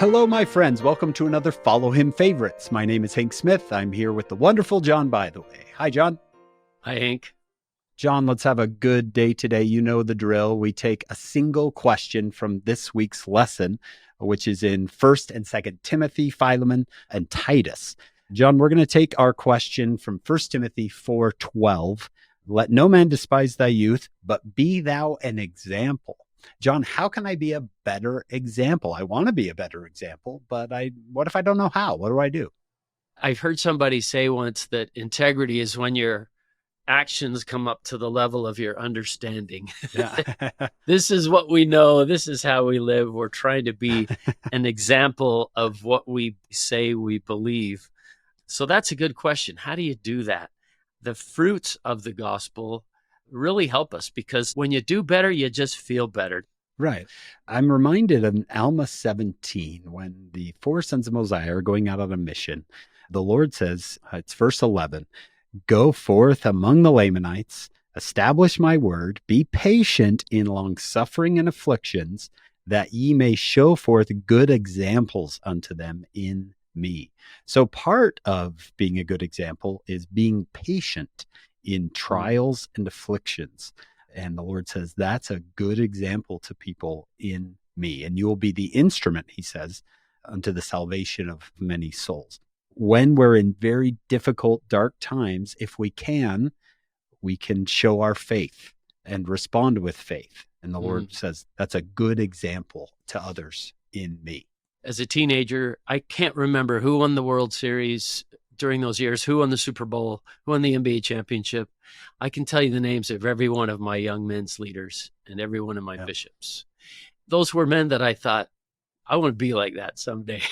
Hello, my friends. Welcome to another Follow Him Favorites. My name is Hank Smith. I'm here with the wonderful John Bytheway. Hi, John. Hi, Hank. John, let's have a good day today. You know the drill. We take a single question from this week's lesson, which is in 1st and 2nd Timothy, Philemon, and Titus. John, we're going to take our question from 1 Timothy 4:12. Let no man despise thy youth, but be thou an example. John, how can I be a better example? I want to be a better example, but what if I don't know how? What do I do? I've heard somebody say once that integrity is when your actions come up to the level of your understanding. Yeah. This is what we know. This is how we live. We're trying to be an example of what we say we believe. So that's a good question. How do you do that? The fruits of the gospel really help us, because when you do better, you just feel better. Right. I'm reminded of Alma 17, when the 4 sons of Mosiah are going out on a mission. The Lord says, it's verse 11, go forth among the Lamanites, establish my word, be patient in long suffering and afflictions, that ye may show forth good examples unto them in me. So part of being a good example is being patient in trials and afflictions. And the Lord says, that's a good example to people in me. And you will be the instrument, he says, unto the salvation of many souls. When we're in very difficult, dark times, if we can show our faith and respond with faith. And the Lord says, that's a good example to others in me. As a teenager, I can't remember who won the World Series during those years, who won the Super Bowl, who won the NBA championship. I can tell you the names of every one of my young men's leaders and every one of my bishops. Those were men that I thought, I want to be like that someday.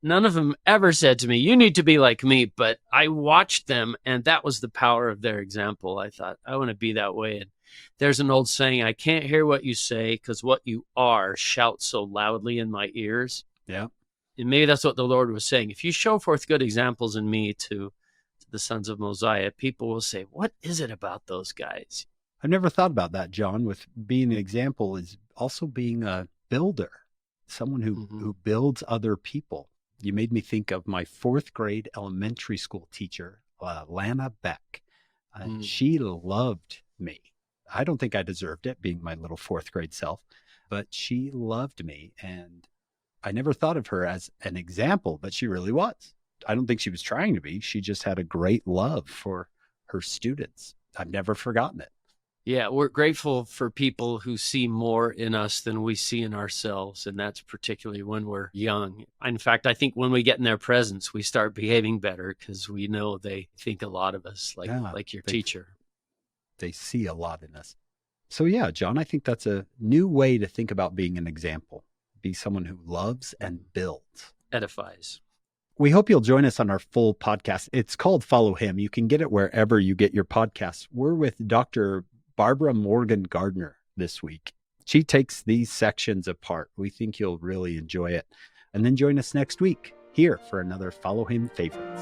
None of them ever said to me, you need to be like me, but I watched them, and that was the power of their example. I thought, I want to be that way. And there's an old saying, I can't hear what you say because what you are shouts so loudly in my ears. Yeah. And maybe that's what the Lord was saying. If you show forth good examples in me to the sons of Mosiah, people will say, what is it about those guys? I've never thought about that, John. With being an example is also being a builder, someone who builds other people. You made me think of my 4th grade elementary school teacher, Lana Beck. She loved me. I don't think I deserved it, being my little 4th grade self, but she loved me. And I never thought of her as an example, but she really was. I don't think she was trying to be. She just had a great love for her students. I've never forgotten it. Yeah, we're grateful for people who see more in us than we see in ourselves, and that's particularly when we're young. In fact, I think when we get in their presence, we start behaving better because we know they think a lot of us, like your teacher. They see a lot in us. So yeah, John, I think that's a new way to think about being an example. Be someone who loves and builds. Edifies. We hope you'll join us on our full podcast. It's called Follow Him. You can get it wherever you get your podcasts. We're with Dr. Barbara Morgan Gardner this week. She takes these sections apart. We think you'll really enjoy it. And then join us next week here for another Follow Him Favorites.